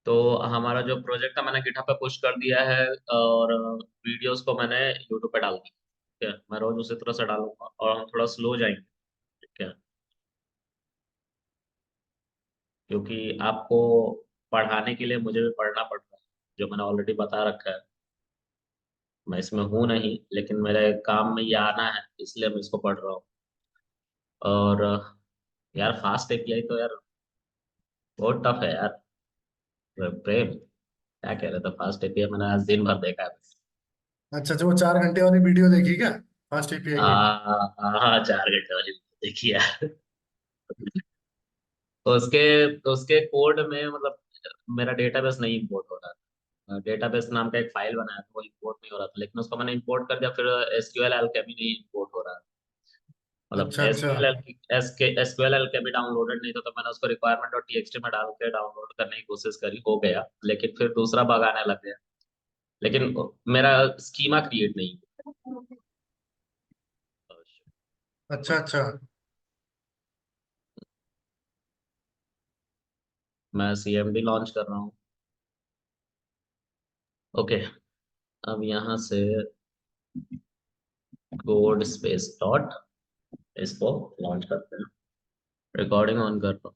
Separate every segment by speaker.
Speaker 1: तो हमारा जो प्रोजेक्ट था मैंने गिटहब पे पुश कर दिया है, और वीडियोस को मैंने यूट्यूब पे डाल दिया। ठीक है, मैं रोज उसी तरह से डालूंगा और हम थोड़ा स्लो जाएंगे। ठीक है, क्योंकि आपको पढ़ाने के लिए मुझे भी पढ़ना पड़ रहा है, जो मैंने ऑलरेडी बता रखा है। मैं इसमें हूँ नहीं, लेकिन मेरे काम में ये आना है, इसलिए मैं इसको पढ़ रहा हूँ। और यार फास्ट एपीआई तो यार बहुत टफ है यार। प्रेम, क्या कह रहे थे? फास्ट एपीआई मैंने आज दिन भर देखा है।
Speaker 2: अच्छा अच्छा, वो 4 घंटे वाली वीडियो देखी क्या? फास्ट एपीआई की?
Speaker 1: हाँ, 4 घंटे वाली देखी यार। तो उसके उसके कोड में मतलब मेरा डेटाबेस नहीं इंपोर्ट हो रहा था। डेटाबेस नाम का एक फाइल बनाया था, वो इंपोर्ट नहीं हो रहा था, लेकिन उसको मैंने इंपोर्ट कर दिया। फिर एसक्यूएल एलकेबी नहीं इंपोर्ट हो रहा था। मतलब
Speaker 2: अच्छा अच्छा।
Speaker 1: एसक्यूएल एलकेबी डाउनलोडेड नहीं था, तो मैंने उसको रिक्वायरमेंट डॉट टीएक्सटी में डाल के डाउनलोड करने की कोशिश करी, हो गया। लेकिन फिर दूसरा बग आने लग गया। लेकिन मेरा स्कीमा क्रिएट नहीं हुआ।
Speaker 2: अच्छा अच्छा।
Speaker 1: मैं सीएमडी लॉन्च कर रहा हूँ। ओके, अब यहाँ से कोड स्पेस डॉट, इसको लॉन्च करते हैं। रिकॉर्डिंग ऑन कर लो।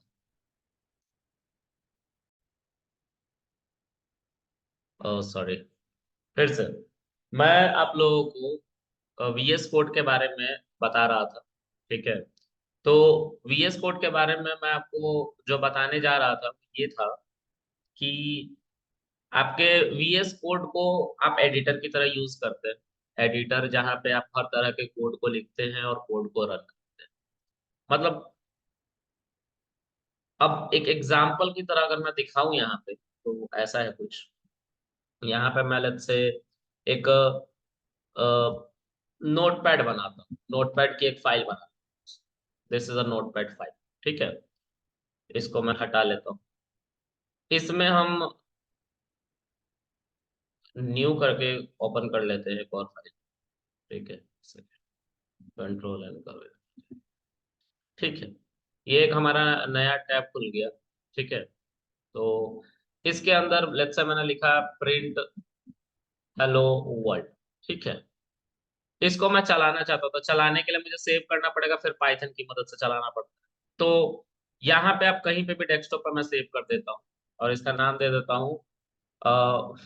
Speaker 1: ओह सॉरी, फिर से मैं आप लोगों को वीएस कोड के बारे में बता रहा था। ठीक है, तो वीएस कोड के बारे में मैं आपको जो बताने जा रहा था ये था कि आपके वीएस कोड को आप एडिटर की तरह यूज करते हैं। एडिटर जहाँ पे आप हर तरह के कोड को लिखते हैं और कोड को रन करते हैं। मतलब अब एक एग्जाम्पल की तरह अगर मैं दिखाऊं यहाँ पे, तो ऐसा है कुछ। यहाँ पे मैं लेट्स से एक नोटपैड बनाता हूँ, नोटपैड की एक फाइल बना। This is a notepad file. ठीक है, इसको मैं हटा लेता हूँ। इसमें हम न्यू करके ओपन कर लेते हैं एक और फाइल। ठीक है, कंट्रोल एन कर लेते हैं। ठीक है, ये एक हमारा नया टैब खुल गया। ठीक है, तो इसके अंदर लेट्स से मैंने लिखा प्रिंट हेलो वर्ल्ड। ठीक है, इसको मैं चलाना चाहता हूँ, तो चलाने के लिए मुझे सेव करना पड़ेगा, फिर पाइथन की मदद से चलाना पड़ता है। तो यहाँ पे आप कहीं पे भी डेस्कटॉप पर मैं सेव कर देता हूँ, और इसका नाम दे देता हूँ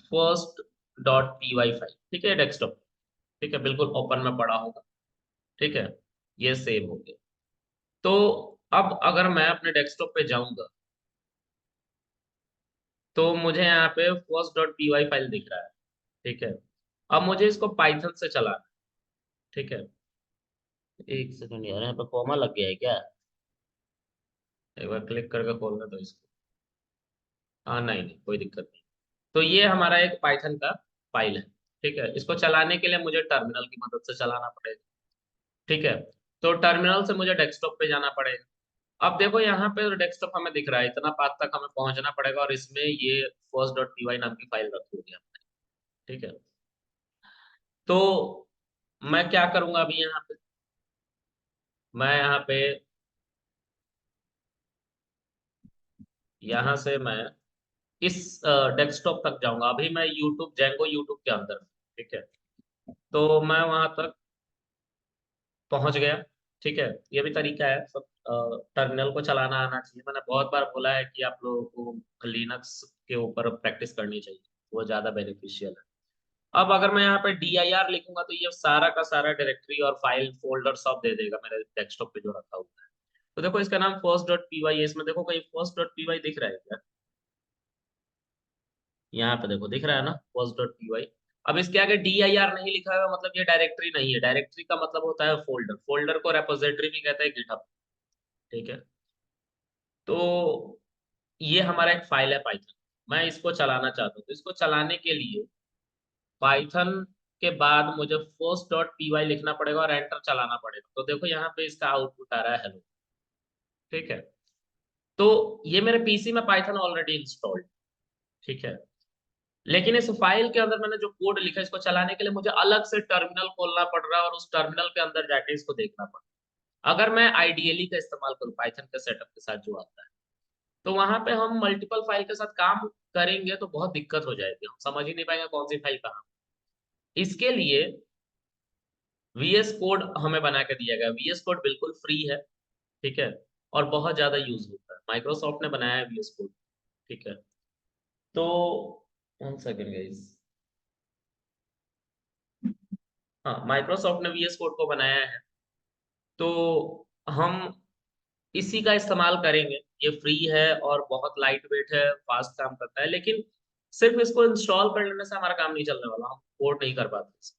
Speaker 1: first dot P Y file. ठीक है, डेस्कटॉप। ठीक है, बिल्कुल ओपन में पड़ा होगा। ठीक है, ये सेव हो गया। तो अब अगर मैं अपने डेस्कटॉप पे जाऊंगा, तो मुझे यहाँ पे first dot P Y file दिख रहा है। ठीक है, अब मुझे इसको पाइथन से चलाना है। ठीक है, एक सेकंड यार, यहाँ पे कॉमा लग गया है क्या? एक बार क्लिक करके खोलना तो इसको। हाँ, नहीं नहीं, कोई दिक्कत नहीं। तो ये हमारा एक पाइथन का फाइल है। ठीक है, इसको चलाने के लिए मुझे टर्मिनल की मदद से चलाना पड़ेगा। ठीक है, तो टर्मिनल से मुझे डेस्कटॉप पे जाना पड़ेगा। अब देखो यहाँ पे डेस्कटॉप हमें दिख रहा है, इतना पाथ तक हमें पहुंचना पड़ेगा, और इसमें ये फर्स्ट डॉट पी वाई नाम की फाइल रखी होगी हमने। ठीक है, तो मैं क्या करूंगा अभी यहाँ पे? मैं यहाँ से मैं इस डेस्कटॉप तक जाऊंगा। अभी मैं यूट्यूब जेंगो यूट्यूब के अंदर हूं। ठीक है, तो मैं वहां तक पहुंच गया। ठीक है, ये भी तरीका है सब। टर्मिनल को चलाना आना चाहिए। मैंने बहुत बार बोला है कि आप लोगों को लिनक्स के ऊपर प्रैक्टिस करनी चाहिए, वो ज्यादा बेनिफिशियल है। अब अगर मैं यहाँ पे dir लिखूंगा, तो ये सारा का सारा डायरेक्टरी और फाइल फोल्डर सब दे देगा मेरे डेस्कटॉप पे जो रखा हुआ है। तो देखो इसका नाम फर्स्ट डॉट पी वाई है, इसमें देखो कहीं फर्स्ट डॉट पी वाई दिख रहा है क्या? यहाँ पे देखो दिख रहा है ना, फर्स्ट डॉट पी वाई। अब इसके आगे dir नहीं लिखा हुआ, मतलब ये डायरेक्टरी नहीं है। डायरेक्टरी का मतलब होता है फोल्डर, फोल्डर को रेपोजिटरी भी कहते हैं, गिटहब। ठीक है, तो ये हमारा एक फाइल है पाइथन। मैं इसको चलाना चाहता हूँ, तो इसको चलाने के लिए पाइथन के बाद मुझे फर्स्ट डॉट पी वाई लिखना पड़ेगा और एंटर चलाना पड़ेगा। तो देखो यहाँ पे इसका आउटपुट आ रहा है हेलो। ठीक है, तो ये मेरे पीसी में पाइथन ऑलरेडी इंस्टॉल्ड। ठीक है, लेकिन इस फाइल के अंदर मैंने जो कोड लिखा है, इसको चलाने के लिए मुझे अलग से टर्मिनल खोलना पड़ रहा है, और उस टर्मिनल के अंदर जाके इसको देखना पड़ रहा है। अगर मैं आईडीएलई का इस्तेमाल करूँ पाइथन के सेटअप के साथ जो आता है, तो वहां पे हम मल्टीपल फाइल के साथ काम करेंगे तो बहुत दिक्कत हो जाएगी, हम समझ ही नहीं पाएंगे कौन सी फाइल कहाँ। इसके लिए वीएस कोड हमें बना के दिया गया। वीएस कोड बिल्कुल फ्री है, ठीक है, और बहुत ज्यादा यूज होता है, माइक्रोसॉफ्ट ने बनाया है वीएस कोड, ठीक है। तो 1 सेकेंड गाइस, हाँ, माइक्रोसॉफ्ट ने वीएस कोड को बनाया है, तो हम इसी का इस्तेमाल करेंगे। ये फ्री है और बहुत लाइट वेट है, फास्ट काम करता है, लेकिन सिर्फ इसको इंस्टॉल कर लेने से हमारा काम नहीं चलने वाला, हम कोड नहीं कर पाते।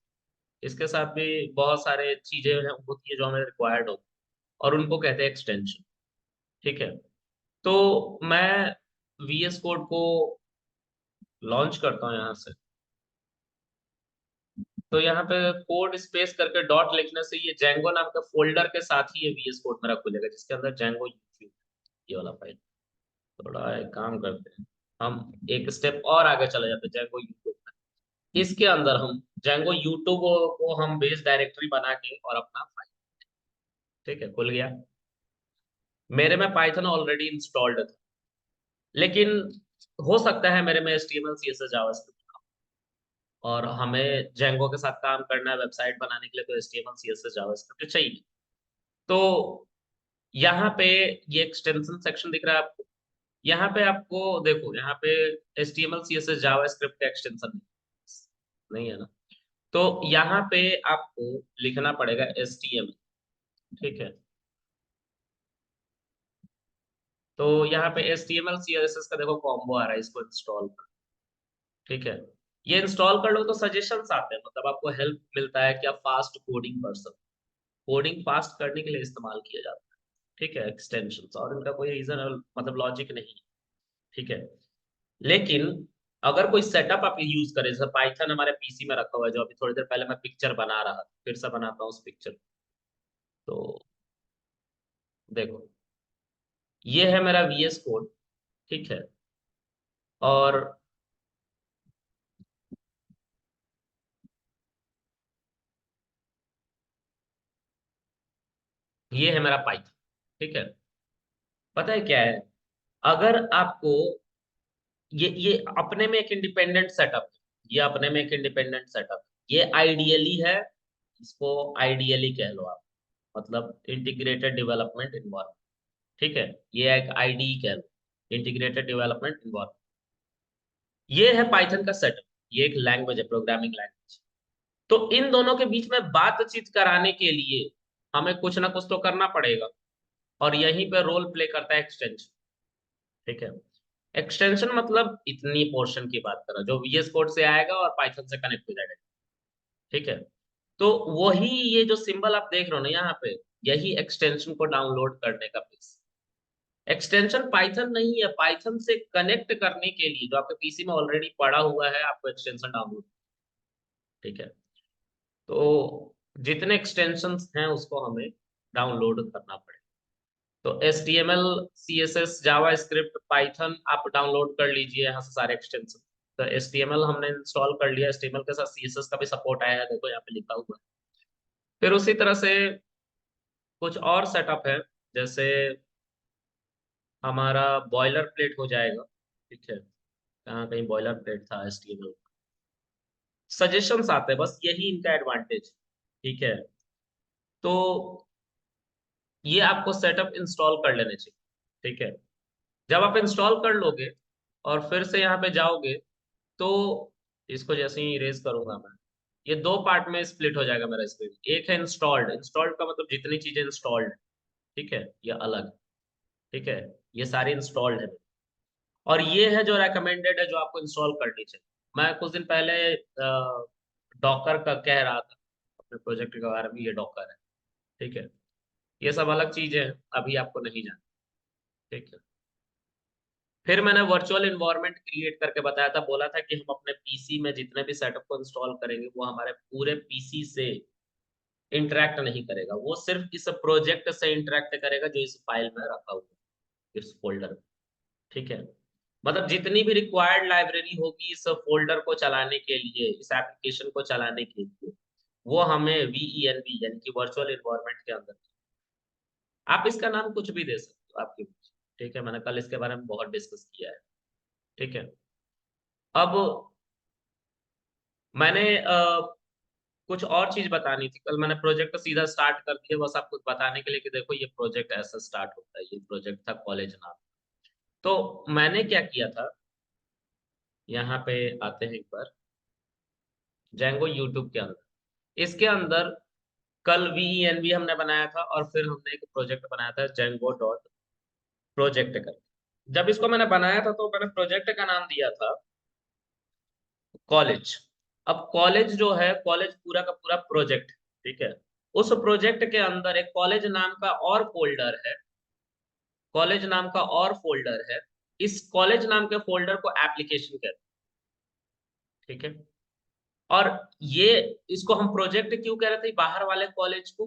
Speaker 1: इसके साथ भी बहुत सारे चीजें हैं होती है जो हमें रिक्वायर्ड होती है, और उनको कहते हैं एक्सटेंशन, ठीक है। तो मैं वीएस कोड को लॉन्च करता हूँ यहाँ से। तो यहाँ पे कोड स्पेस करके डॉट लिखने से ये जेंगो नाम के फोल्डर के साथ ही ये वीएस कोड मेरा खुलेगा, जिसके अंदर जेंगो यूट्यूब, ये वाला फाइल। थोड़ा एक काम करते हैं, हम एक स्टेप और आगे चले जाते हैं जेंगो यूट्यूब में। इसके अंदर हम जेंगो यूट्यूब को हम बेस डायरेक्टरी बना के और अपना फाइल, ठीक है, खुल गया। मेरे में पाइथन ऑलरेडी इंस्टॉल्ड था, लेकिन हो सकता है मेरे में HTML CSS जावास्क्रिप्ट, और हमें जेंगो के साथ काम करना है वेबसाइट बनाने के लिए, तो HTML CSS जावास्क्रिप्ट चाहिए। तो यहाँ पे ये एक्सटेंशन सेक्शन दिख रहा है आपको, यहाँ पे आपको देखो, यहाँ पे HTML CSS जावास्क्रिप्ट का एक्सटेंशन नहीं है ना, तो यहाँ पे आपको लिखना पड़ेगा HTML, ठीक है। तो यहाँ पे HTML CSS का देखो कॉम्बो आ रहा है, इसको इंस्टॉल कर, ठीक है। ये इंस्टॉल कर लो तो सजेशंस आते हैं, मतलब आपको हेल्प मिलता है कि आप फास्ट कोडिंग कर सकते, कोडिंग फास्ट करने के लिए इस्तेमाल किया जाता है, ठीक है, एक्सटेंशंस, और इनका कोई रीजन मतलब लॉजिक नहीं है, ठीक है। लेकिन अगर कोई सेटअप आप यूज करें, जैसे पाइथन हमारे पीसी में रखा हुआ है, जो अभी थोड़ी देर पहले मैं पिक्चर बना रहा था, फिर से बनाता हूँ उस पिक्चर। तो देखो, ये है मेरा वीएस कोड, ठीक है, और ये है मेरा पाइथन, ठीक है। पता है क्या है, अगर आपको ये अपने में एक इंडिपेंडेंट सेटअप है, ये अपने में एक इंडिपेंडेंट सेटअप है, ये आइडियली है, इसको आइडियली कह लो आप, मतलब इंटीग्रेटेड डेवलपमेंट इन्वायरमेंट, ठीक है, ये एक आईडी कह लो, इंटीग्रेटेड डेवलपमेंट इन्वायरमेंट। ये है पाइथन का सेटअप, ये एक लैंग्वेज है, प्रोग्रामिंग लैंग्वेज। तो इन दोनों के बीच में बातचीत कराने के लिए हमें कुछ ना कुछ तो करना पड़ेगा, और यहीं पे रोल प्ले करता है एक्सटेंशन, ठीक है। एक्सटेंशन मतलब इतनी पोर्शन की बात कर रहा जो VS कोड से आएगा और पाइथन से कनेक्ट हो जाएगा, ठीक है। तो वही ये जो सिंबल आप देख रहे हो ना यहाँ पे, यही एक्सटेंशन को डाउनलोड करने का पेज। एक्सटेंशन पाइथन नहीं है, पाइथन से कनेक्ट करने के लिए जो आपके पीसी में ऑलरेडी पड़ा हुआ है, आपको एक्सटेंशन डाउनलोड, ठीक है। तो जितने एक्सटेंशंस हैं उसको हमें डाउनलोड करना पड़ेगा। तो HTML CSS जावा स्क्रिप्ट पाइथन आप डाउनलोड कर लीजिए यहाँ से सारे एक्सटेंशन। तो HTML हमने इंस्टॉल कर लिया, HTML के साथ CSS का भी सपोर्ट आया है, देखो यहाँ पे लिखा हुआ है। फिर उसी तरह से कुछ और सेटअप है, जैसे हमारा बॉयलर प्लेट हो जाएगा, ठीक है, कहाँ कहीं बॉयलर प्लेट था HTML। सजेशंस आते हैं, बस यही इनका एडवांटेज, ठीक है। तो ये आपको सेटअप इंस्टॉल कर लेने चाहिए, ठीक है। जब आप इंस्टॉल कर लोगे और फिर से यहाँ पे जाओगे, तो इसको जैसे ही इरेज करूंगा मैं, ये दो पार्ट में स्प्लिट हो जाएगा मेरा स्क्रीन। एक है इंस्टॉल्ड, इंस्टॉल्ड का मतलब जितनी चीजें इंस्टॉल्ड, ठीक है, ये अलग, ठीक है, ये सारी इंस्टॉल्ड है। और ये है जो रेकमेंडेड है, जो आपको इंस्टॉल करनी चाहिए। मैं कुछ दिन पहले डॉकर का कह रहा था अपने प्रोजेक्ट के बारे में, ये डॉकर है, ठीक है। ये सब अलग चीजें हैं, अभी आपको नहीं जाना, ठीक है। फिर मैंने वर्चुअल इन्वायरमेंट क्रिएट करके बताया था, बोला था कि हम अपने पीसी में जितने भी सेटअप को इंस्टॉल करेंगे वो हमारे पूरे पीसी से इंटरेक्ट नहीं करेगा, वो सिर्फ इस प्रोजेक्ट से इंटरेक्ट करेगा जो इस फाइल में रखा हुआ है, इस फोल्डर में, ठीक है। मतलब जितनी भी रिक्वायर्ड लाइब्रेरी होगी इस फोल्डर को चलाने के लिए, इस एप्लीकेशन को चलाने के लिए, वो हमें VENV यानी कि वर्चुअल इन्वायरमेंट के अंदर। आप इसका नाम कुछ भी दे सकते हो आपकी मर्जी। ठीक है, मैंने कल इसके बारे में बहुत डिस्कस किया है। ठीक है। अब मैंने कुछ और चीज बतानी थी। कल मैंने प्रोजेक्ट सीधा स्टार्ट कर दिया बस आपको बताने के लिए कि देखो ये प्रोजेक्ट ऐसा स्टार्ट होता है। ये प्रोजेक्ट था कॉलेज नाम। तो मैंने क्या किया था, यहाँ पे आते हैं एक बार जेंगो यूट्यूब के अंदर। इसके अंदर कल VENV हमने बनाया था और फिर हमने एक प्रोजेक्ट बनाया था जेंगो डॉट प्रोजेक्ट कर। जब इसको मैंने बनाया था तो मैंने प्रोजेक्ट का नाम दिया था कॉलेज। अब कॉलेज जो है, कॉलेज पूरा का पूरा प्रोजेक्ट। ठीक है। उस प्रोजेक्ट के अंदर एक कॉलेज नाम का और फोल्डर है। कॉलेज नाम का और फोल्डर है। इस कॉलेज नाम के फोल्डर को एप्लीकेशन कहते हैं। ठीक है। और ये, इसको हम प्रोजेक्ट क्यों कह रहे थे बाहर वाले कॉलेज को,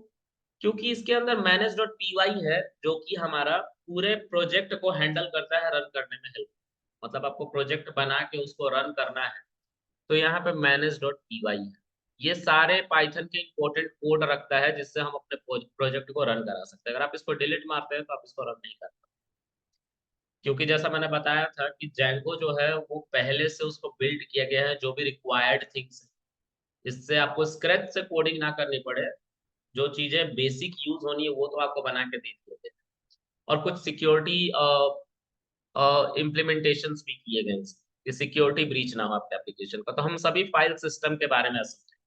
Speaker 1: क्योंकि इसके अंदर मैनेज डॉट पीवाई है जो कि हमारा पूरे प्रोजेक्ट को हैंडल करता है, रन करने में हेल्प। मतलब आपको प्रोजेक्ट बना के उसको रन करना है तो यहाँ पे मैनेज डॉट पीवाई है। ये सारे पाइथन के इंपॉर्टेंट कोड रखता है जिससे हम अपने प्रोजेक्ट को रन करा सकते हैं। अगर आप इसको डिलीट मारते हैं तो आप इसको रन नहीं कर पाते, क्योंकि जैसा मैंने बताया था कि जेंगो जो है वो पहले से उसको बिल्ड किया गया है, जो भी रिक्वायर्ड थिंग्स है, इससे आपको स्क्रैच से कोडिंग ना करनी पड़े। जो चीजें बेसिक यूज होनी है वो तो आपको बना के दे दिए थे। और कुछ सिक्योरिटी इम्प्लीमेंटेशंस भी किए गए हैं कि सिक्योरिटी ब्रीच ना हो आपके एप्लीकेशन का। तो हम सभी फाइल सिस्टम के बारे में समझें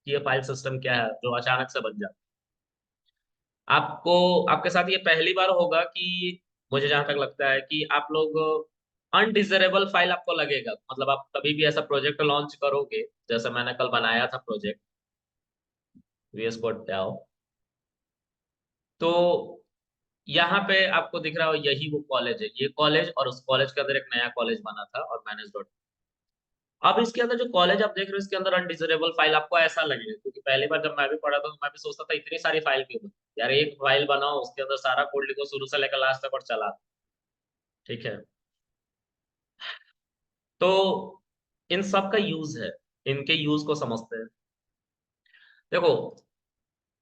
Speaker 1: कि ये फाइल सिस्टम क्या है जो अचानक से बन जाता है। आपको, आपके साथ ये पहली बार होगा कि मुझे जहां तक लगता है कि आप लोग अनडिजरेबल फाइल आपको लगेगा। मतलब आप कभी भी ऐसा प्रोजेक्ट लॉन्च करोगे, जैसे मैंने कल बनाया था प्रोजेक्ट VS कोड पे आओ, तो यहाँ पे आपको दिख रहा हो यही वो कॉलेज है। ये कॉलेज और उस कॉलेज के अंदर एक नया कॉलेज बना था और मैनेज डॉट। अब इसके अंदर जो कॉलेज आप देख रहे हो इसके अंदर अनडिजरेबल फाइल आपको ऐसा लगेगा, क्योंकि पहली बार जब मैं भी पढ़ा था तो मैं भी सोचता था इतनी सारी फाइल क्यों बनी? यार एक फाइल बनाओ उसके अंदर सारा कोड लिखो शुरू से लेकर लास्ट तक और चला। ठीक है। तो इन सब का यूज है, इनके यूज को समझते हैं। देखो,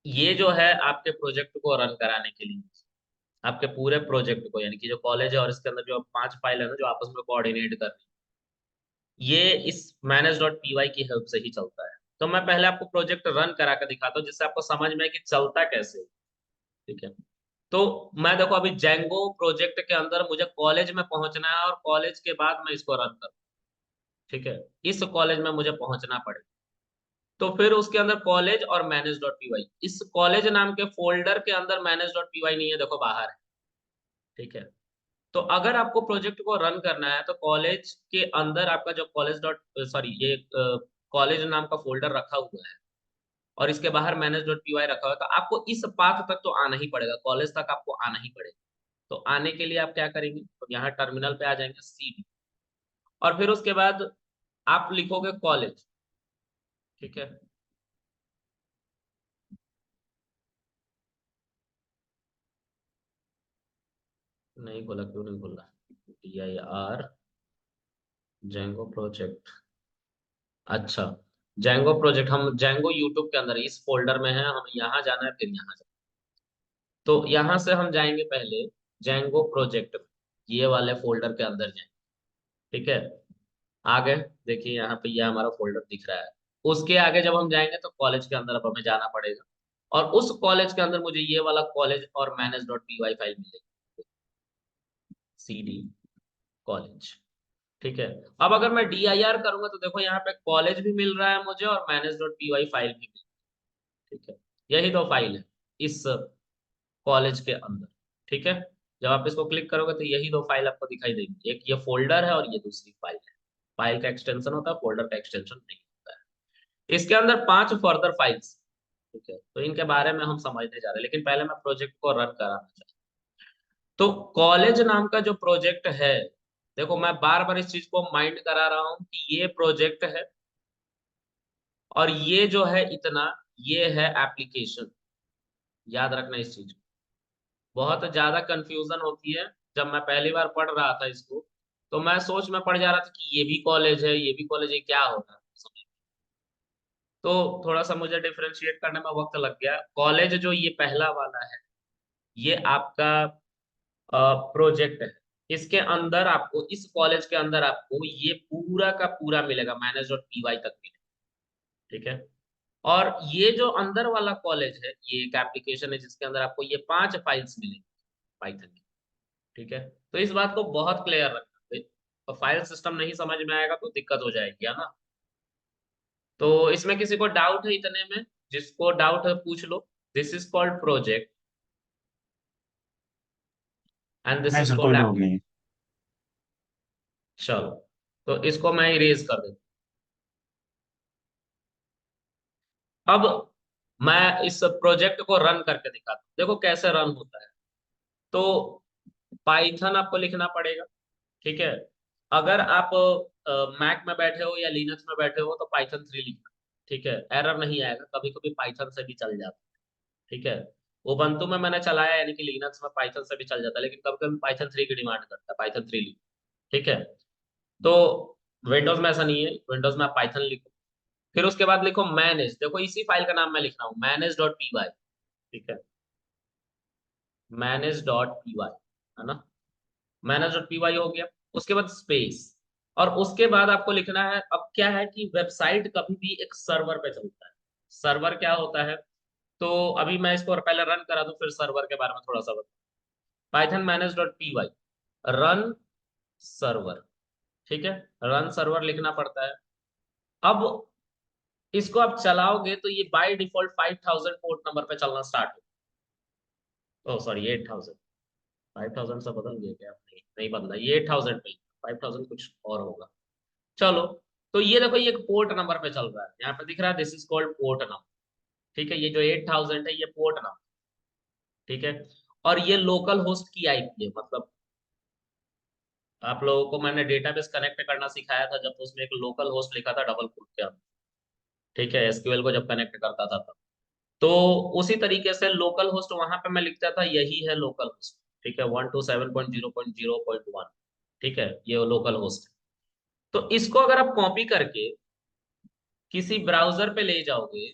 Speaker 1: ये जो है आपके प्रोजेक्ट को रन कराने के लिए, आपके पूरे प्रोजेक्ट को, यानी कि जो कॉलेज है और इसके अंदर जो 5 फाइल है ना जो आपस में कोऑर्डिनेट कर रही है, ये इस मैनेज डॉट पीवाई की हेल्प से ही चलता है। तो मैं पहले आपको प्रोजेक्ट रन करा कर दिखाता हूँ जिससे आपको समझ में आए कि चलता कैसे है। ठीक है। तो मैं देखो अभी जेंगो प्रोजेक्ट के अंदर मुझे कॉलेज में पहुंचना है और कॉलेज के बाद मैं इसको रन करूँ। ठीक है। इस कॉलेज में मुझे पहुंचना पड़ेगा। तो फिर उसके अंदर कॉलेज और मैनेज डॉट पीवाई, इस कॉलेज नाम के फोल्डर के अंदर मैनेज डॉट पीवाई नहीं है, देखो बाहर है। ठीक है। तो अगर आपको प्रोजेक्ट को रन करना है तो कॉलेज के अंदर आपका जो कॉलेज डॉट सॉरी ये कॉलेज नाम का फोल्डर रखा हुआ है और इसके बाहर मैनेज डॉट पीवाई रखा हुआ है, तो आपको इस पाथ तक तो आना ही पड़ेगा, कॉलेज तक आपको आना ही पड़ेगा। तो आने के लिए आप क्या करेंगे, तो यहाँ टर्मिनल पे आ जाएंगे CD, और फिर उसके बाद आप लिखोगे कॉलेज। ठीक है। नहीं खोला, क्यों नहीं खोला? DIR Django project. अच्छा, जेंगो प्रोजेक्ट हम जेंगो यूट्यूब के अंदर इस फोल्डर में है, हमें यहाँ जाना है फिर यहाँ जाना है। तो यहाँ से हम जाएंगे पहले जेंगो प्रोजेक्ट में, ये वाले फोल्डर के अंदर जाएंगे। ठीक है। आगे देखिए यहाँ पे ये हमारा फोल्डर दिख रहा है। उसके आगे जब हम जाएंगे तो कॉलेज के अंदर अब हमें जाना पड़ेगा और उस कॉलेज के अंदर मुझे ये वाला कॉलेज और मैनेज डॉट पीवाई फाइल मिलेगी। CD college. ठीक है। अब अगर मैं DIR करूंगा तो देखो यहाँ पे कॉलेज भी मिल रहा है मुझे और मैनेज डॉट पीवाई फाइल भी मिल रही है। ठीक है। यही दो फाइल है इस कॉलेज के अंदर। ठीक है। जब आप इसको क्लिक करोगे तो यही दो फाइल आपको दिखाई देगी, एक ये फोल्डर है और ये दूसरी फाइल है। फाइल का एक्सटेंशन होता है, फोल्डर का एक्सटेंशन नहीं होता है। इसके अंदर 5 फर्दर फाइल्स। ठीक है। तो इनके बारे में हम समझने जा रहे हैं, लेकिन पहले मैं प्रोजेक्ट को रन कराना चाहता हूँ। तो कॉलेज नाम का जो प्रोजेक्ट है, देखो मैं बार बार इस चीज को माइंड करा रहा हूं कि ये प्रोजेक्ट है और ये जो है इतना, ये है एप्लीकेशन। याद रखना इस चीज को। बहुत ज्यादा कंफ्यूजन होती है। जब मैं पहली बार पढ़ रहा था इसको तो मैं सोच में पड़ जा रहा था कि ये भी कॉलेज है ये भी कॉलेज है, क्या हो रहा है समझ। तो थोड़ा सा मुझे डिफरेंशिएट करने में वक्त लग गया। कॉलेज जो ये पहला वाला है, ये आपका प्रोजेक्ट है। इसके अंदर आपको, इस कॉलेज के अंदर आपको ये पूरा का पूरा मिलेगा, मैनेज डॉट पी वाई तक मिलेगा। ठीक है। और ये जो अंदर वाला कॉलेज है, ये एक एप्लीकेशन है जिसके अंदर आपको ये 5 फाइल्स मिलेंगी पाइथन की। ठीक है। तो इस बात को बहुत क्लियर रखना, तो फाइल सिस्टम नहीं समझ में आएगा तो दिक्कत हो जाएगी, है ना। तो इसमें किसी को डाउट है इतने में? जिसको डाउट है पूछ लो। This is called project and this
Speaker 3: नहीं
Speaker 1: इज
Speaker 3: सर, कोई
Speaker 1: कॉल्ड
Speaker 3: डाउट
Speaker 1: एप्लीकेशन।
Speaker 3: नहीं है।
Speaker 1: चलो, तो इसको मैं इरेज कर देता हूं। अब मैं इस प्रोजेक्ट को रन करके दिखाता हूँ, देखो कैसे रन होता है। तो पाइथन आपको लिखना पड़ेगा। ठीक है। अगर आप मैक में बैठे हो या लिनक्स में बैठे हो तो पाइथन 3 लिखना। ठीक है, एरर नहीं आएगा, कभी कभी पाइथन से भी चल जाता है। ठीक है। उबंटू में मैंने चलाया, यानी कि लिनक्स में पाइथन से भी चल जाता है, लेकिन कभी कभी पाइथन 3 की डिमांड करता है, पाइथन 3 लिखो। ठीक है। तो विंडोज में ऐसा नहीं है, विंडोज में आप पाइथन लिखो। फिर उसके बाद लिखो मैनेज, देखो इसी फाइल का नाम मैं लिख रहा हूँ, मैनेज डॉट पी वाई। ठीक है, मैनेज डॉट पी वाई, है ना। मैनेज डॉट पी वाई हो गया। उसके बाद स्पेस, और उसके बाद आपको लिखना है, अब क्या है कि वेबसाइट कभी भी एक सर्वर पे चलता है। सर्वर क्या होता है? तो अभी मैं इसको पहले रन करा दूं, फिर सर्वर के बारे में थोड़ा सा बता। Python manage dot P Y, run server. ठीक है, रन सर्वर लिखना पड़ता है। अब इसको आप चलाओगे तो ये बाय डिफॉल्ट 5000 पोर्ट नंबर पे चलना स्टार्ट हो। ओ सॉरी, 8000। 5000 से बदल गया क्या? नहीं, नहीं बदला, ये 8000 पे, 5000 कुछ और होगा। चलो, तो ये देखो, ये एक पोर्ट नंबर पे चल रहा है, यहाँ पे दिख रहा है this is called port number. ठीक है, ये जो 8000 है ये पोर्ट नंबर। ठीक है। और ये लोकल होस्ट की आईपी है, मतलब आप लोगों को मैंने डेटाबेस कनेक्ट करना सिखाया था जब, तो उसमें एक लोकल होस्ट लिखा था डबल कोट के अंदर। ठीक है, एसक्यूएल को जब कनेक्ट करता था तब। तो उसी तरीके से लोकल होस्ट वहां पे मैं लिखता था, यही है लोकल होस्ट। ठीक है, 127.0.0.1। ठीक है, ये लोकल होस्ट है। तो इसको अगर आप कॉपी करके किसी ब्राउजर पे ले जाओगे,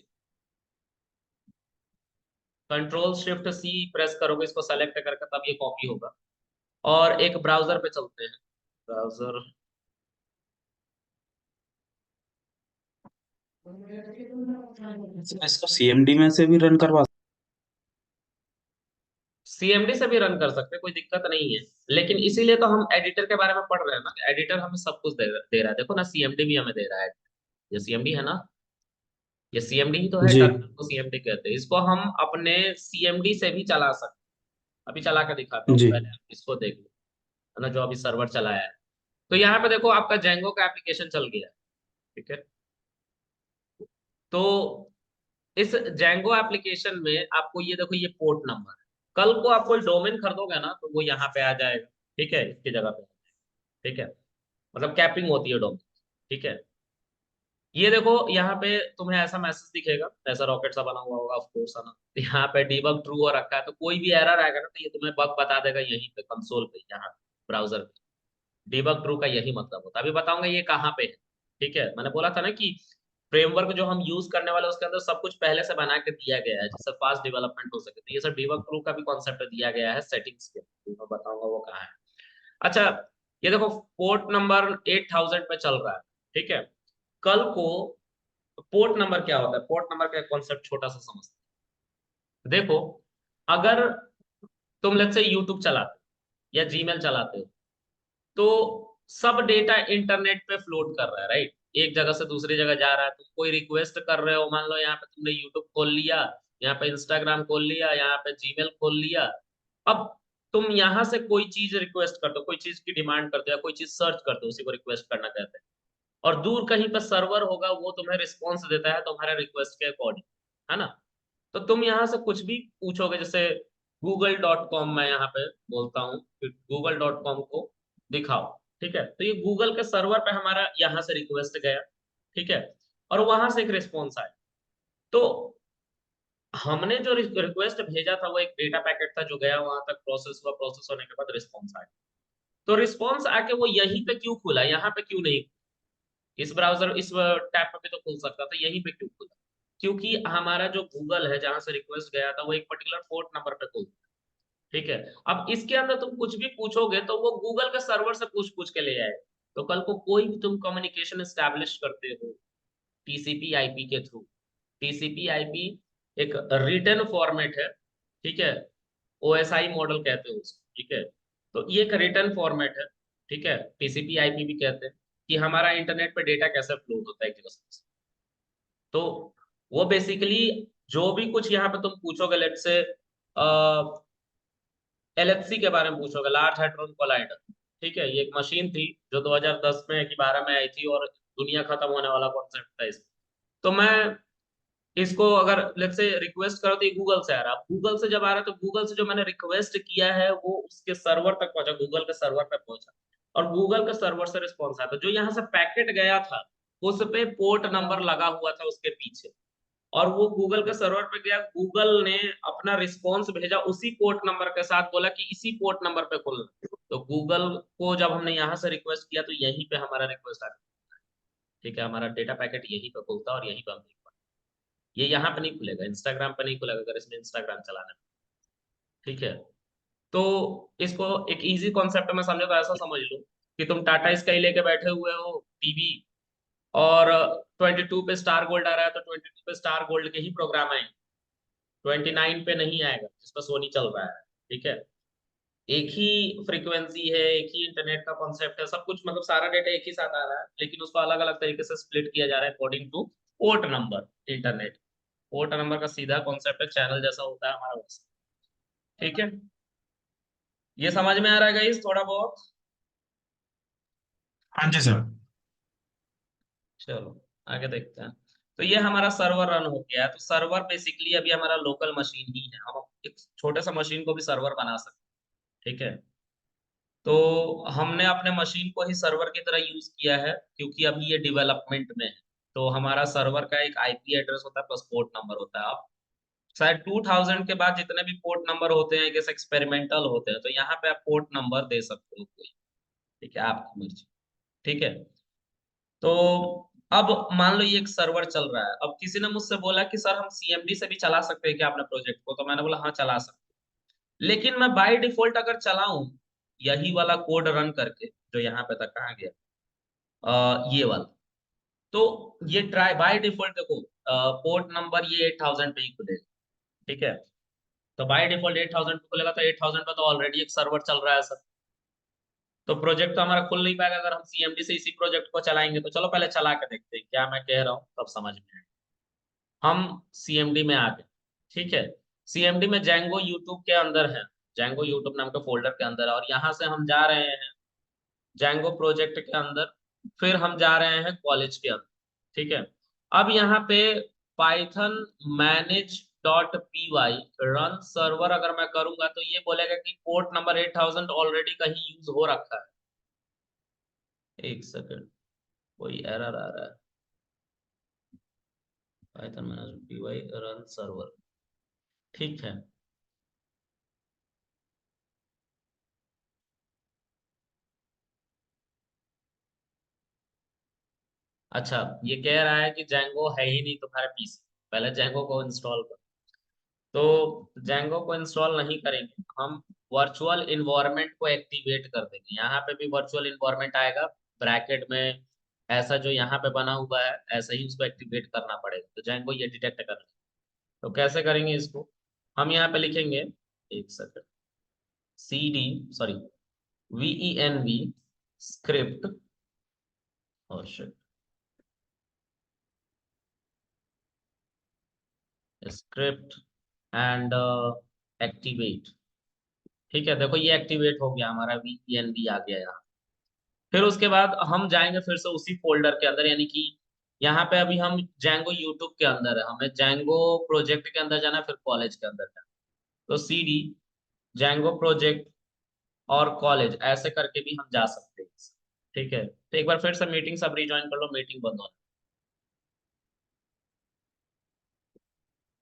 Speaker 1: कंट्रोल शिफ्ट सी प्रेस करोगे, इसको सेलेक्ट करके, तब ये कॉपी होगा। और एक ब्राउजर पे चलते हैं, ब्राउजर।
Speaker 3: सर, इसको सीएमडी में से भी रन करवा।
Speaker 1: सीएमडी से भी रन कर सकते हैं, कोई दिक्कत नहीं है। लेकिन इसीलिए तो हम एडिटर के बारे में पढ़ रहे हैं ना, एडिटर हमें सब कुछ दे रहा है, देखो ना, सीएमडी भी हमें दे रहा है। ये सीएमडी है ना, ये सीएमडी ही तो है,
Speaker 3: जी।
Speaker 1: टर्मिनल को सीएमडी कहते हैं। इसको हम अपने सीएमडी से भी चला सकते हैं। अभी चला कर दिखाता हूँ,
Speaker 3: जी।
Speaker 1: पहले आप इसको देख लो, है ना, जो अभी सर्वर चलाया है। तो यहाँ पे देखो आपका जेंगो का एप्लीकेशन चल गया है। ठीक है। तो इस जेंगो एप्लीकेशन में आपको ये देखो, ये पोर्ट नंबर है। कल को आप कोई डोमेन खरीदोगे ना, तो वो यहाँ पे आ जाएगा। ठीक है, इसकी जगह पे। ठीक है, मतलब कैपिंग होती है डोमेन। ठीक है। ये देखो यहाँ पे तुम्हें ऐसा मैसेज दिखेगा, ऐसा रॉकेट सा बना हुआ होगा, ऑफ कोर्स, है ना। यहाँ पे डीबग ट्रू हो रखा है, तो कोई भी एरर आएगा ना, तो ये तुम्हें बग बता देगा यहीं पे कंसोल पे, यहाँ ब्राउजर पे। डीबग ट्रू का यही मतलब होता है। अभी बताऊंगा ये कहाँ पे है। ठीक है, मैंने बोला था ना कि फ्रेमवर्क जो हम यूज करने वाले हैं, उसके अंदर सब कुछ पहले से बना के दिया गया है, जिससे फास्ट डेवलपमेंट हो सके। तो ये सब डीबग ट्रू का भी कॉन्सेप्ट दिया गया है सेटिंग्स के, तो मैं बताऊंगा वो कहाँ है। अच्छा, ये देखो पोर्ट नंबर 8000 पे चल रहा है। ठीक है। कल को पोर्ट नंबर क्या होता है, पोर्ट नंबर का कॉन्सेप्ट छोटा सा समझते हैं। देखो, अगर तुम लेट्स से यूट्यूब चलाते हो या जीमेल चलाते हो, तो सब डेटा इंटरनेट पे फ्लोट कर रहा है, राइट। एक जगह से दूसरी जगह जा रहा है। तुम कोई रिक्वेस्ट कर रहे हो, मान लो यहाँ पे तुमने यूट्यूब खोल लिया, यहाँ पे इंस्टाग्राम खोल लिया, यहाँ पे जीमेल खोल लिया। अब तुम यहाँ से कोई चीज रिक्वेस्ट करते हो, कोई चीज की डिमांड करते हो, या कोई चीज सर्च करते हो, उसी को रिक्वेस्ट करना कहते हैं। और दूर कहीं पर सर्वर होगा, वो तुम्हें रिस्पॉन्स देता है तुम्हारे रिक्वेस्ट के अकॉर्डिंग, है ना। तो तुम यहाँ से कुछ भी पूछोगे, जैसे google.com, मैं यहाँ पे बोलता हूँ कि google.com को दिखाओ। ठीक है, तो ये गूगल के सर्वर पे हमारा यहाँ से रिक्वेस्ट गया। ठीक है, और वहां से एक रिस्पॉन्स आया। तो हमने जो रिक्वेस्ट भेजा था, वो एक डेटा पैकेट था जो गया वहां तक, प्रोसेस हुआ, प्रोसेस होने के बाद रिस्पॉन्स आया। तो रिस्पॉन्स आके वो यहीं पे क्यों खुला, यहाँ पे क्यों नहीं? इस ब्राउजर, इस टैब पे भी तो खुल सकता था, यहीं पे क्यों खुला? क्योंकि हमारा जो गूगल है, जहां से रिक्वेस्ट गया था, वो एक पर्टिकुलर पोर्ट नंबर पे खुलता है। ठीक है। अब इसके अंदर तुम कुछ भी पूछोगे तो वो गूगल के सर्वर से पूछ पूछ के ले आए। तो कल को कोई भी तुम कम्युनिकेशन एस्टैब्लिश करते हो टीसीपी आईपी के थ्रू, टीसीपी आईपी एक रिटन फॉर्मेट है, ठीक है, ओएसआई मॉडल कहते हैं उसको, ठीक है। तो ये एक रिटन फॉर्मेट है, ठीक है, टीसीपी आईपी भी कहते हैं, कि हमारा इंटरनेट पे डेटा कैसे फ्लो होता है एक जगह से। तो वो बेसिकली जो भी कुछ यहाँ पे तुम पूछोगे, लेट से एलएचसी के बारे में पूछोगे, लार्ज हैड्रॉन कोलाइडर, ठीक है, ये एक मशीन थी जो 2010 में कि 12 में आई थी, और दुनिया खत्म होने वाला कॉन्सेप्ट था इसमें। तो मैं इसको अगर लेट्स से रिक्वेस्ट करो तो ये गूगल से आ रहा है। गूगल से जब आ रहा है तो गूगल से जो मैंने रिक्वेस्ट किया है वो उसके सर्वर तक पहुंचा, गूगल के सर्वर तक पहुंचा, और गूगल के सर्वर से रिस्पॉन्स आया। तो जो यहाँ से पैकेट गया था उस पे पोर्ट नंबर लगा हुआ था उसके पीछे, और वो गूगल के सर्वर पे गया, गूगल ने अपना रिस्पॉन्स भेजा उसी पोर्ट नंबर के साथ, बोला कि इसी पोर्ट नंबर पे खुलना। तो गूगल को जब हमने यहाँ से रिक्वेस्ट किया तो यहीं पे हमारा रिक्वेस्ट आ गया, ठीक है, हमारा डेटा पैकेट यहीं पे खुलता है और यहीं पे हम देख पाते हैं। ये यहाँ पे नहीं खुलेगा, इंस्टाग्राम पे नहीं खुलेगा अगर इसमें इंस्टाग्राम चलाना है, ठीक है। तो इसको एक इजी कॉन्सेप्ट में समझो तो ऐसा समझ लो कि तुम टाटा स्काई लेके बैठे हुए हो टीवी, और 22 पे स्टार गोल्ड आ रहा है तो 22 पे स्टार गोल्ड के ही प्रोग्राम आएंगे, 29 पे नहीं आएगा जिस पर सोनी चल रहा है, ठीक है। एक ही फ्रीक्वेंसी है, एक ही इंटरनेट का कॉन्सेप्ट है, सब कुछ मतलब सारा डेटा एक ही साथ आ रहा है, लेकिन उसको अलग अलग तरीके से स्प्लिट किया जा रहा है according two port number. Internet port number का सीधा कॉन्सेप्ट है, चैनल जैसा होता है हमारा वैसा, ठीक है। ये समझ में आ रहा है गाइस थोड़ा बहुत?
Speaker 3: हाँ जी सर।
Speaker 1: चलो आगे देखते हैं। तो ये हमारा सर्वर रन हो गया है। तो सर्वर बेसिकली अभी हमारा लोकल मशीन ही है, हम एक छोटे सा मशीन को भी सर्वर बना सकते हैं, ठीक है। तो हमने अपने मशीन को ही सर्वर की तरह यूज किया है क्योंकि अभी ये डेवलपमेंट में है। तो हमारा सर्वर का एक आईपी एड्रेस होता है प्लस पोर्ट नंबर होता है। अब शायद 2000 के बाद जितने भी पोर्ट नंबर होते हैं कैसे एक्सपेरिमेंटल होते हैं, तो यहाँ पे आप पोर्ट नंबर दे सकते हो कोई, ठीक है, आपकी मर्जी, ठीक है। तो अब मान लो ये एक सर्वर चल रहा है। अब किसी ने मुझसे बोला कि सर हम सीएमडी से भी चला सकते हैं क्या अपने प्रोजेक्ट को, तो मैंने बोला हाँ चला सकते हैं। लेकिन मैं बाय डिफॉल्ट अगर चलाऊं यही वाला कोड रन करके, जो यहाँ पे था कहाँ गया, ये वाला, तो ये ट्राई बाय डिफॉल्ट देखो पोर्ट नंबर ये 8000 पे ही खुलेगा, ठीक है। तो बाय डिफॉल्ट 8000 पे खुलेगा, तो 8000 पे तो ऑलरेडी एक सर्वर चल रहा है सर। तो प्रोजेक्ट तो हमारा खुल नहीं पाएगा अगर हम सीएमडी से इसी प्रोजेक्ट को चलाएंगे। तो चलो पहले चला के देखते हैं क्या मैं कह रहा हूँ, तब समझ में आएगा। हम सीएमडी में आ गए, ठीक है। सीएमडी में जैंगो यूट्यूब के अंदर है, जैंगो यूट्यूब नाम के फोल्डर के अंदर है, और यहाँ से हम जा रहे हैं जैंगो प्रोजेक्ट के अंदर, फिर हम जा रहे हैं कॉलेज के अंदर, ठीक है। अब यहाँ पे Python manage dot P Y run server अगर मैं करूंगा तो ये बोलेगा कि पोर्ट नंबर 8000 ऑलरेडी कहीं यूज हो रखा है। एक सेकंड, कोई एरर आ रहा है, Python manage P Y run server, ठीक है। अच्छा, ये कह रहा है कि जैंगो है ही नहीं तुम्हारे पीसी, पहले जैंगो को इंस्टॉल करो। तो जैंगो को इंस्टॉल नहीं करेंगे हम, वर्चुअल इन्वायरमेंट को एक्टिवेट कर देंगे। यहाँ पे भी वर्चुअल इन्वायरमेंट आएगा ब्रैकेट में, ऐसा जो यहाँ पे बना हुआ है ऐसा ही उसको एक्टिवेट करना पड़ेगा, तो जैंगो ये डिटेक्ट कर लेगा। तो कैसे करेंगे इसको, हम यहाँ पे लिखेंगे, एक second, C D sorry VENV script, और स्क्रिप्ट एंड एक्टिवेट, ठीक है। देखो ये एक्टिवेट हो गया हमारा, VENV आ गया यहाँ। फिर उसके बाद हम जाएंगे फिर से उसी फोल्डर के अंदर, यानी कि यहाँ पे अभी हम जैंगो यूट्यूब के अंदर है, हमें जैंगो प्रोजेक्ट के अंदर जाना है, फिर कॉलेज के अंदर जाना है। तो CD जैंगो प्रोजेक्ट और कॉलेज ऐसे करके भी हम जा सकते हैं, ठीक है। तो एक बार फिर से मीटिंग सब रिज्वाइन कर लो, मीटिंग बंद होना।